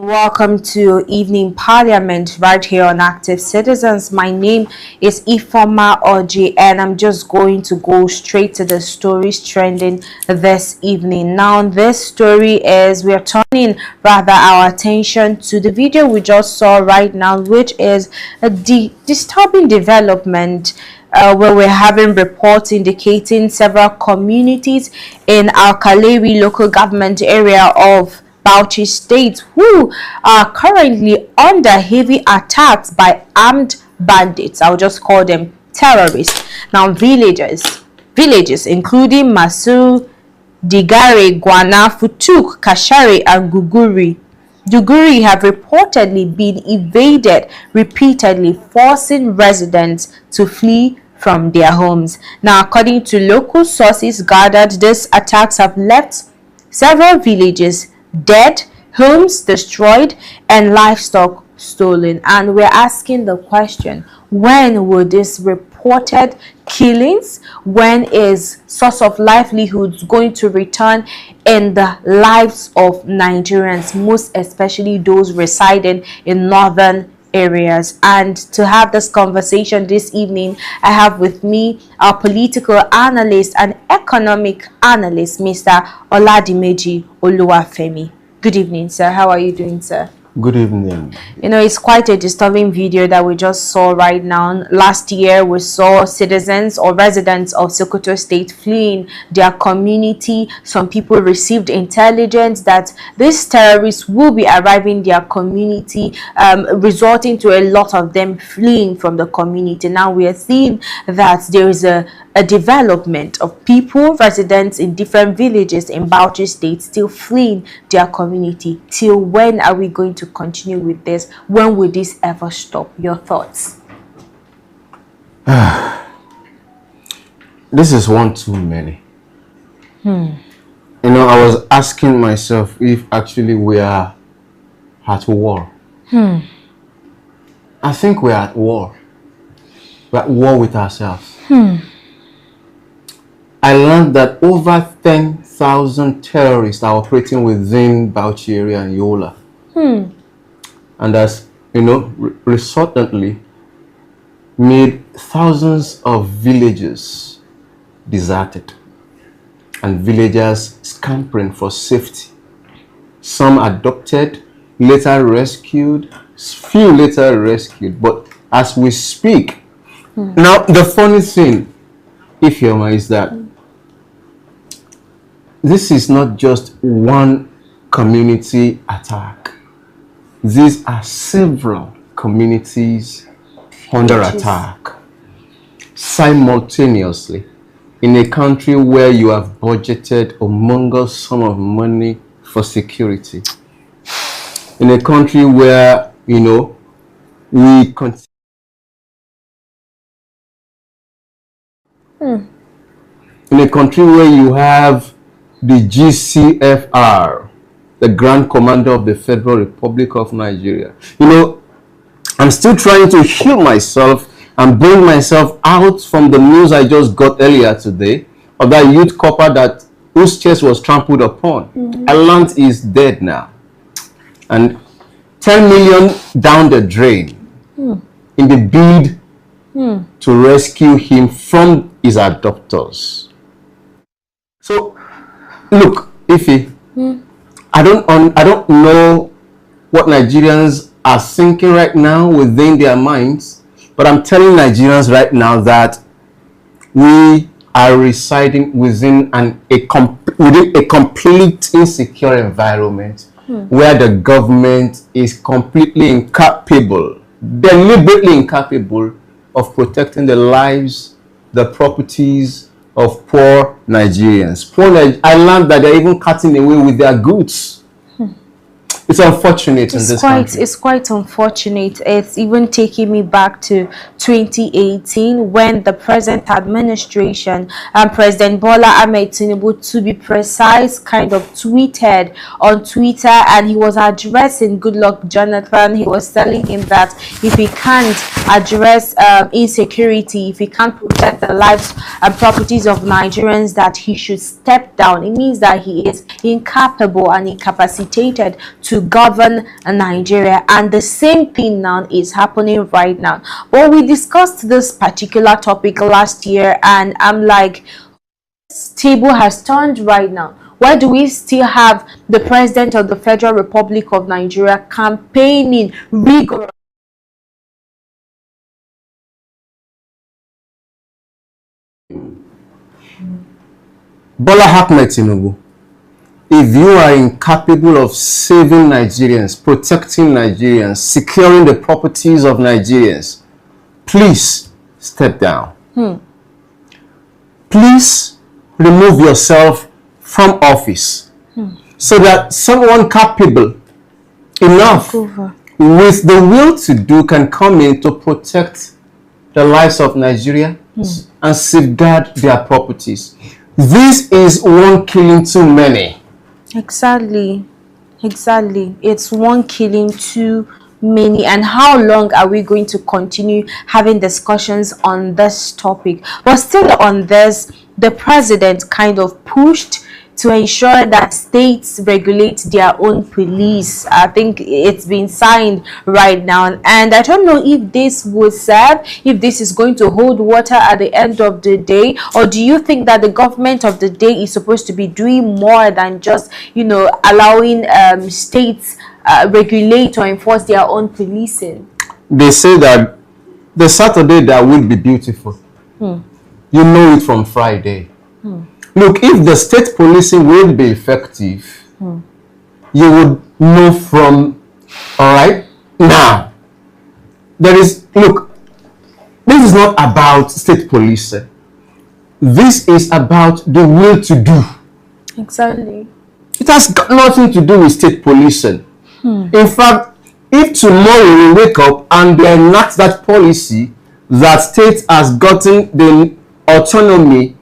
welcome to Evening Parliament right here on Active Citizens. My name is Ifoma Oji and I'm just going to go straight to the stories trending this evening. Now, this story is we're turning rather our attention to the video we just saw right now, which is a disturbing development where we're having reports indicating several communities in our Kalewi local government area of Bauchi State who are currently under heavy attacks by armed bandits. I'll just call them terrorists. Now, villages including Masu, Digare, Gwana, Futuk, Kashari, and Duguri have reportedly been evaded repeatedly, forcing residents to flee from their homes. Now, according to local sources gathered, these attacks have left several villages dead, homes destroyed, and livestock stolen. And we're asking the question, when will this reported killings, when is source of livelihoods going to return in the lives of Nigerians, most especially those residing in northern areas? And to have this conversation this evening, I have with me our political analyst and economic analyst, Mr. Oladimeji Oluwafemi. Good evening, sir. How are you doing, sir? Good evening. You know, it's quite a disturbing video that we just saw right now. Last year, we saw citizens or residents of Sokoto State fleeing their community. Some people received intelligence that these terrorists will be arriving in their community, resulting to a lot of them fleeing from the community. Now we are seeing that there is a development of people, residents in different villages in Bauchi State still fleeing their community. Till when are we going to continue with this? When will this ever stop? Your thoughts? This is one too many. You know, I was asking myself if actually we are at war. I think we are at war. We're at war with ourselves. I learned that over 10,000 terrorists are operating within Bauchi area and Yola. And as you know, resultantly made thousands of villages deserted and villagers scampering for safety. Some adopted, later rescued, few later rescued. But as we speak, now the funny thing, Ifeoma, is that this is not just one community attack. These are several communities under attack simultaneously in a country where you have budgeted a humongous sum of money for security. In a country where, you know, we continue. In a country where you have the GCFR, the Grand Commander of the Federal Republic of Nigeria. You know, I'm still trying to heal myself and bring myself out from the news I just got earlier today of that youth copper whose chest was trampled upon. I learned he's dead now. And 10 million down the drain in the bid to rescue him from his abductors. So, look, Ife, I don't know what Nigerians are thinking right now within their minds, but I'm telling Nigerians right now that we are residing within a complete insecure environment where the government is completely incapable, deliberately incapable of protecting the lives, the properties of poor Nigerians. I learned that they're even cutting away with their goods. It's unfortunate in this country. It's quite unfortunate. It's even taking me back to 2018 when the present administration and President Bola Ahmed Tinubu, to be precise, kind of tweeted on Twitter, and he was addressing Goodluck Jonathan. He was telling him that if he can't address insecurity, if he can't protect the lives and properties of Nigerians, that he should step down. It means that he is incapable and incapacitated to to govern Nigeria, and the same thing now is happening right now. But we discussed this particular topic last year, and I'm like, this table has turned right now. Why do we still have the president of the Federal Republic of Nigeria campaigning rigorously? Bola Ahmed Tinubu, if you are incapable of saving Nigerians, protecting Nigerians, securing the properties of Nigerians, please step down. Please remove yourself from office so that someone capable enough with the will to do can come in to protect the lives of Nigeria and safeguard their properties. This is one killing too many. Exactly. It's one killing too many. And how long are we going to continue having discussions on this topic? But still on this, the president kind of pushed to ensure that states regulate their own police. I think it's been signed right now, and I don't know if this will serve, if this is going to hold water at the end of the day, or do you think that the government of the day is supposed to be doing more than just, you know, allowing states regulate or enforce their own policing? They say that the Saturday that will be beautiful. You know it from Friday. Look, if the state policing will be effective, you would know from, all right, now, there is, look, this is not about state policing. This is about the will to do. Exactly. It has got nothing to do with state policing. In fact, if tomorrow we wake up and they enact that policy that state has gotten the autonomy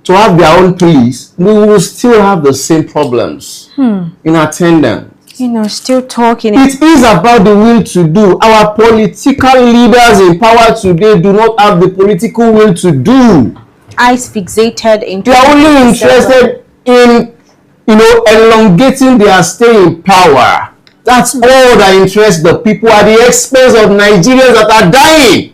to have their own police, we will still have the same problems in attendance. You know, still talking. It is about the will to do. Our political leaders in power today do not have the political will to do. Eyes fixated in. They are only interested in, you know, elongating their stay in power. That's all that interests the people at the expense of Nigerians that are dying.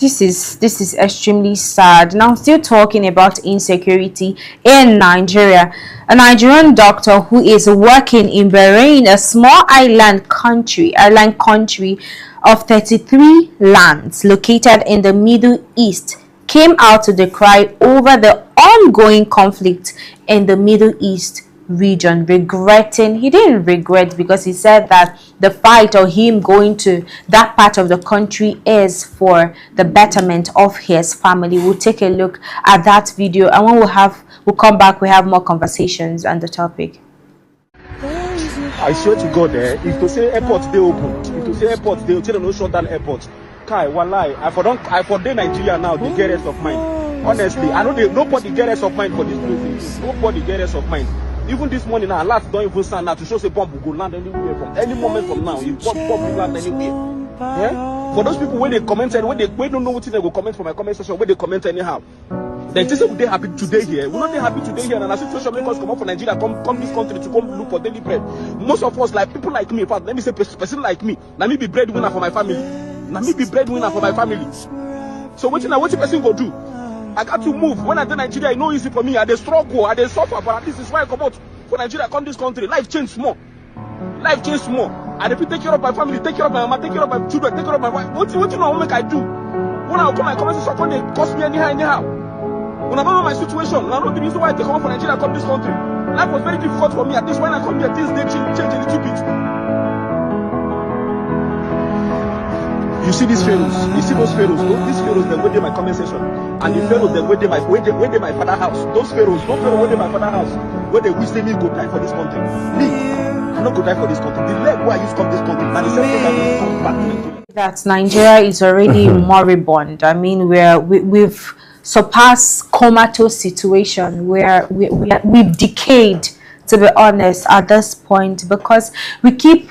This is extremely sad. Now, still talking about insecurity in Nigeria. A Nigerian doctor who is working in Bahrain, a small island country of 33 lands located in the Middle East, came out to decry over the ongoing conflict in the Middle East region, regretting. He didn't regret, because he said that the fight, or him going to that part of the country, is for the betterment of his family. We'll take a look at that video, and when we'll come back, we have more conversations on the topic. I swear to God, if to say airport they open, if to say airport they tell them no shut down airport. Kai, wallahi, I for Nigeria now, they get rest of mind. Honestly, I know nobody get rest of mind for this place. Nobody get rest of mind. Even this morning now, last don't even stand now to show say bomb will go land anywhere from any moment from now. If bomb will land anywhere. Yeah? For those people when they commented, when they don't know what they will comment for my comment section, when they comment anyhow. Then they say they happy today here. We're not happy today here, and a situation make us come up for Nigeria, come this country to come look for daily bread. Most of us, like people like me, in fact, let me say person like me, let me be breadwinner for my family. Let me be breadwinner for my family. So what person go do? I got to move. When I do Nigeria, it's not easy for me. I dey struggle, I dey suffer, but at least it's why I come out for Nigeria, come this country. Life changed small. Life changed small. I repeat, take care of my family, take care of my mama, take care of my children, take care of my wife. What you know what make I do? When I come my conversation, when they cost me anyhow. When I know my situation, when I know the reason why I come out for Nigeria, come this country. Life was very difficult for me. At least when I come here, things they change a little bit. You see these pharaohs, you see those pharaohs, these pharaohs that went in my comment section, and the pharaohs that went in my father's house. Those pharaohs, no pharaoh went in my father's house, where they wish me go die for this country. Me, I not go die for this country. The leg where I used to come this country, and the same thing that will come back to Nigeria. That Nigeria is already moribund. I mean, we've surpassed comatose situation where we've decayed, to be honest, at this point, because we keep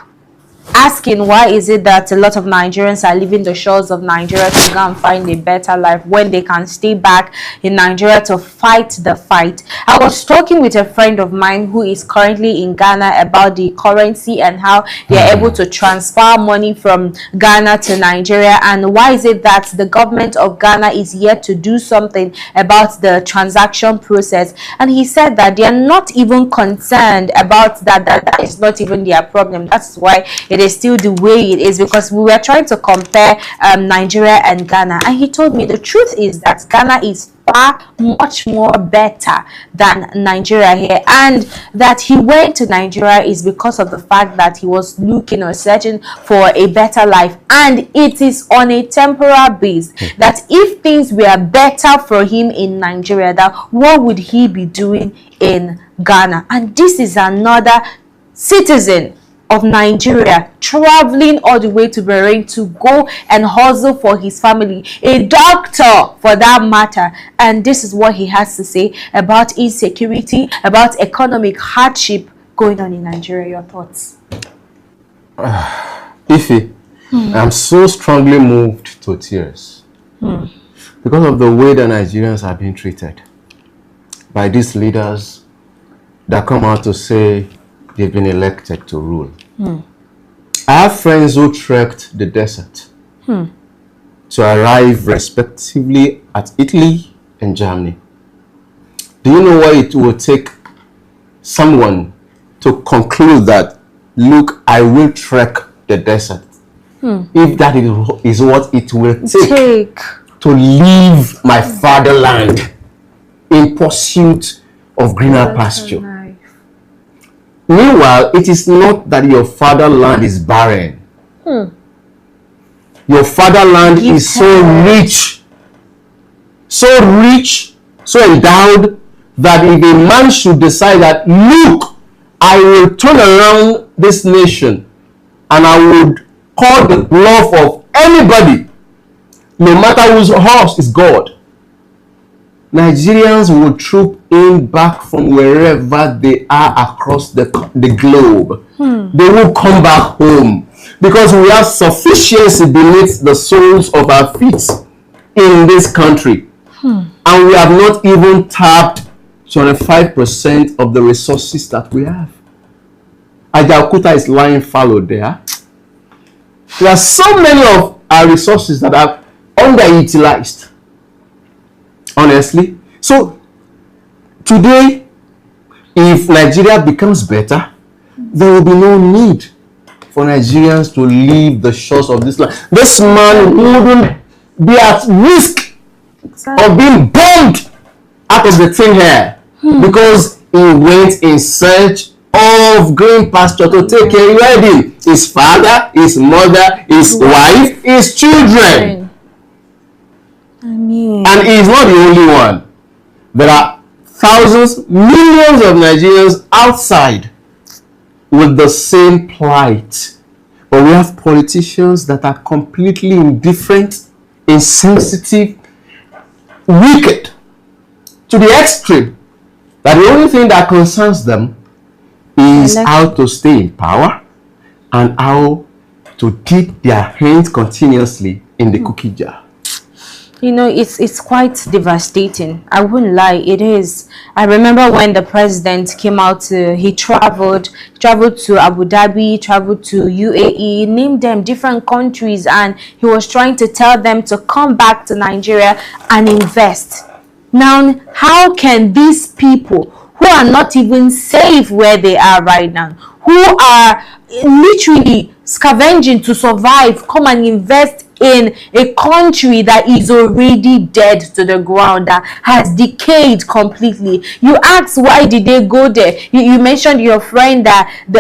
asking why is it that a lot of Nigerians are leaving the shores of Nigeria to go and find a better life when they can stay back in Nigeria to fight the fight. I was talking with a friend of mine who is currently in Ghana about the currency and how they are able to transfer money from Ghana to Nigeria, and why is it that the government of Ghana is yet to do something about the transaction process. And he said that they are not even concerned about that is not even their problem. That's why it is still the way it is, because we were trying to compare Nigeria and Ghana, and he told me the truth is that Ghana is far much more better than Nigeria here, and that he went to Nigeria is because of the fact that he was looking or searching for a better life, and it is on a temporal base. That if things were better for him in Nigeria, that what would he be doing in Ghana? And this is another citizen of Nigeria traveling all the way to Bahrain to go and hustle for his family, a doctor for that matter. And this is what he has to say about insecurity, about economic hardship going on in Nigeria. Your thoughts? Ife, I'm so strongly moved to tears because of the way the Nigerians are being treated by these leaders that come out to say they've been elected to rule. I have friends who trekked the desert to arrive respectively at Italy and Germany. Do you know what it will take someone to conclude that, look, I will trek the desert? If that is what it will take to leave my fatherland in pursuit of greener pasture. Meanwhile, it is not that your fatherland is barren. Your fatherland is so rich, so endowed, that if a man should decide that, look, I will turn around this nation and I would call the bluff of anybody, no matter whose horse is God, Nigerians will troop in back from wherever they are across the globe. They will come back home because we have sufficiency beneath the soles of our feet in this country. And we have not even tapped 25% of the resources that we have. Ajaokuta is lying fallow there. There are so many of our resources that are underutilized. Honestly. So today, if Nigeria becomes better, there will be no need for Nigerians to leave the shores of this land. This man wouldn't be at risk of being bombed out of the thin air because he went in search of green pasture to take care of him, his father, his mother, his wife, his children. And he is not the only one. There are thousands, millions of Nigerians outside with the same plight. But we have politicians that are completely indifferent, insensitive, wicked, to the extreme, that the only thing that concerns them is how to stay in power and how to dip their hands continuously in the cookie jar. You know, it's quite devastating. I wouldn't lie, it is. I remember when the president came out, he traveled to Abu Dhabi, traveled to UAE, named them different countries, and he was trying to tell them to come back to Nigeria and invest. Now, how can these people who are not even safe where they are right now, who are literally scavenging to survive, come and invest in a country that is already dead to the ground, that has decayed completely? You ask, why did they go there? You mentioned your friend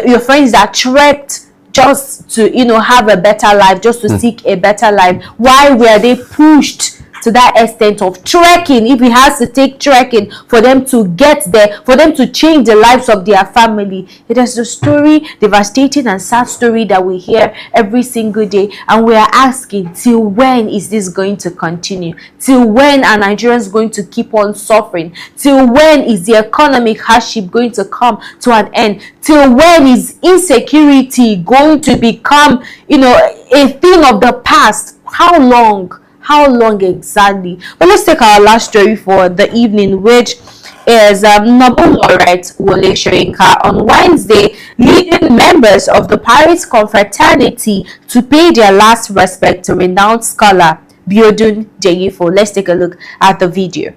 your friends that trekked just to have a better life, just to seek a better life. Why were they pushed to to that extent of trekking, if he has to take trekking for them to get there, for them to change the lives of their family. It is a story, devastating and sad story, that we hear every single day, and we are asking, till when is this going to continue? Till when are Nigerians going to keep on suffering? Till when is the economic hardship going to come to an end? Till when is insecurity going to become, a thing of the past? How long? How long exactly? But let's take our last story for the evening, which is Nobel laureate Wole Soyinka on Wednesday leading members of the Pirates Confraternity to pay their last respect to renowned scholar Biodun Jeyifo. Let's take a look at the video.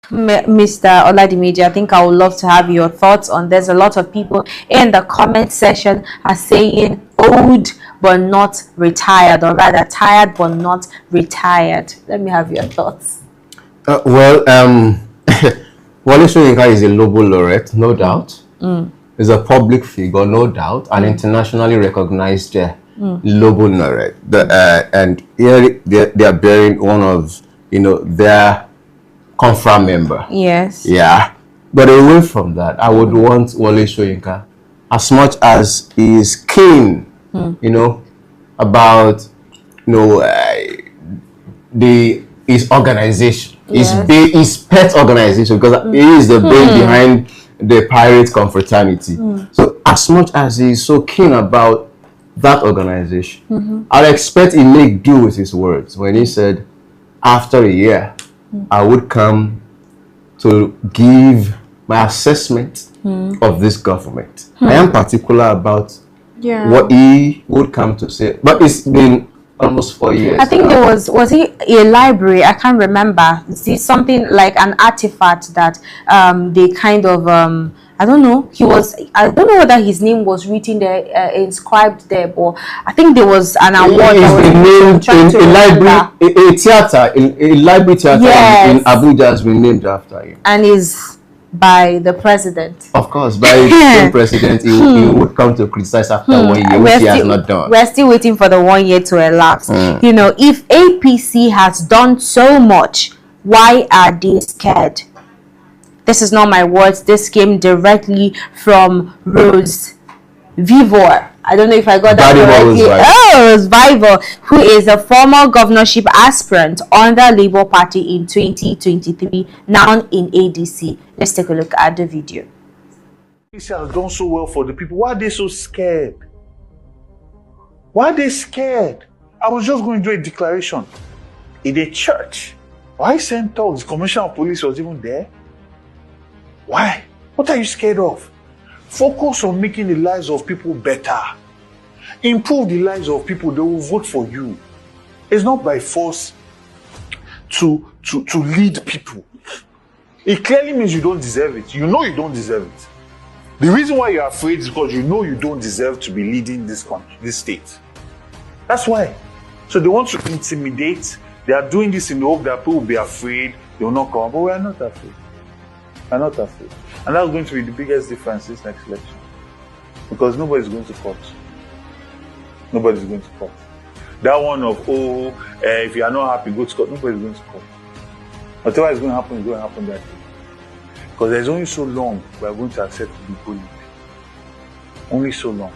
Mr. Oladimiji, I think I would love to have your thoughts on this. A lot of people in the comment section are saying old but not retired, or rather tired but not retired. Let me have your thoughts. Wole Soyinka is a Nobel laureate, no doubt. Is a public figure, no doubt, an internationally recognized Nobel laureate. And here they are bearing one of their confra member. Yes. Yeah. But away from that, I would want Wole Soyinka, as much as he is keen, about his organization, his pet organization, because he is the brain behind the Pirate Confraternity. So as much as he is so keen about that organization, I expect he make do with his words when he said, after a year, I would come to give my assessment of this government. I am particular about what he would come to say, but it's been almost 4 years. I think there was he a library? I can't remember. See, something like an artifact that they kind of I don't know. I don't know whether his name was written there, inscribed there, but I think there was an award. A library theater in Abuja has been named after him, and is by the president. Of course, by the president. He would come to criticize after 1 year, which he has not done. We're still waiting for the 1 year to elapse. If APC has done so much, why are they scared? This is not my words. This came directly from Rhodes Vivur. I don't know if I got that correctly. Rhodes Vivur, who is a former governorship aspirant on the Labour Party in 2023, now in ADC. Let's take a look at the video. This has done so well for the people. Why are they so scared? Why are they scared? I was just going to do a declaration in a church. Why send talks? The commissioner of police was even there. Why? What are you scared of? Focus on making the lives of people better. Improve the lives of people. They will vote for you. It's not by force to lead people. It clearly means you don't deserve it. You know you don't deserve it. The reason why you're afraid is because you know you don't deserve to be leading this country, this state. That's why. So they want to intimidate. They are doing this in the hope that people will be afraid. They will not come. But we are not afraid. I'm not afraid. And that's going to be the biggest difference this next election. Because nobody's going to court. Nobody's going to court. That one of, if you are not happy, go to court. Nobody's going to court. Whatever is going to happen is going to happen that day. Because there's only so long we are going to accept to be bullied. Only so long.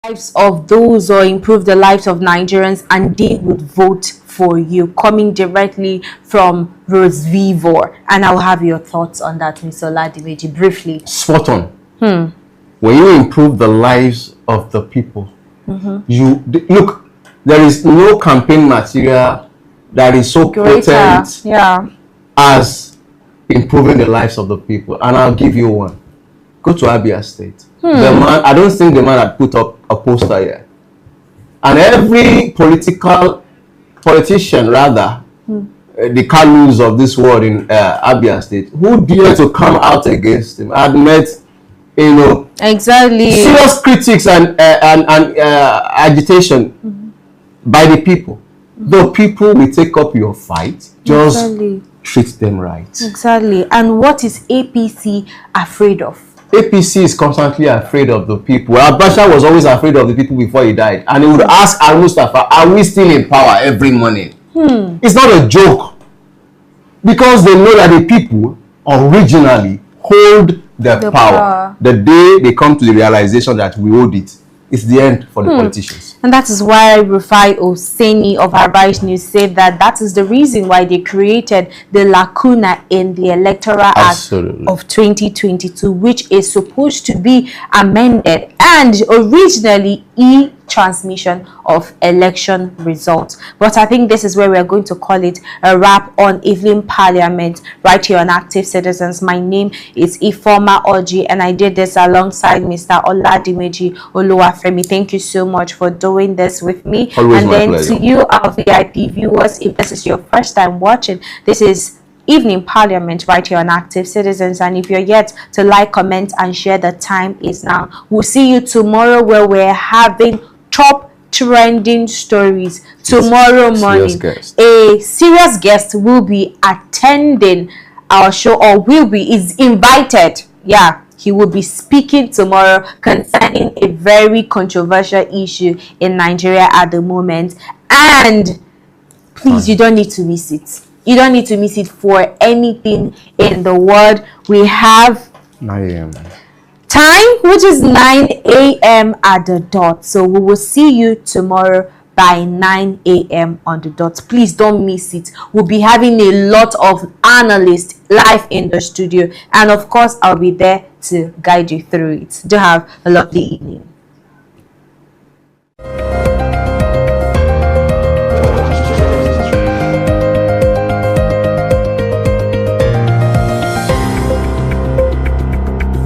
Lives of those or improve the lives of Nigerians, and they would vote for you. Coming directly from Rhodes Vivur, and I'll have your thoughts on that, Mr. Oladimeji, briefly. Spot on. When you improve the lives of the people, look, there is no campaign material that is so potent as improving the lives of the people. And I'll give you one. Go to Abia State. The man, I don't think the man had put up a poster here. And every politician rather, the Kanus of this world in Abia State, who dared to come out against him, had met, you know, serious critics and agitation by the people. The people will take up your fight. Just treat them right. Exactly. And what is APC afraid of? APC is constantly afraid of the people. Abacha was always afraid of the people before he died. And he would ask Al Mustafa, are we still in power every morning? It's not a joke. Because they know that the people originally hold the power. The day they come to the realization that we hold it, it's the end for the politicians. And that is why Rufai Oseni of Arise News said that that is the reason why they created the lacuna in the Electoral Act of 2022, which is supposed to be amended, and originally transmission of election results. But I think this is where we're going to call it a wrap on Evening Parliament right here on Active Citizens. My name is Ifoma Oji, and I did this alongside Mr. Oladimeji Oluwafemi. Thank you so much for doing this with me. Always and my then pleasure. To you, our VIP viewers, if this is your first time watching, this is Evening Parliament right here on Active Citizens. And if you're yet to like, comment and share, the time is now. We'll see you tomorrow where we're having top trending stories. Tomorrow morning, a serious guest will be attending our show, or is invited. He will be speaking tomorrow concerning a very controversial issue in Nigeria at the moment. And please, you don't need to miss it. You don't need to miss it for anything in the world. We have 9 a.m. time, which is 9 a.m. at the dot. So we will see you tomorrow by 9 a.m. on the dot. Please don't miss it. We'll be having a lot of analysts live in the studio. And of course, I'll be there to guide you through it. Do have a lovely evening.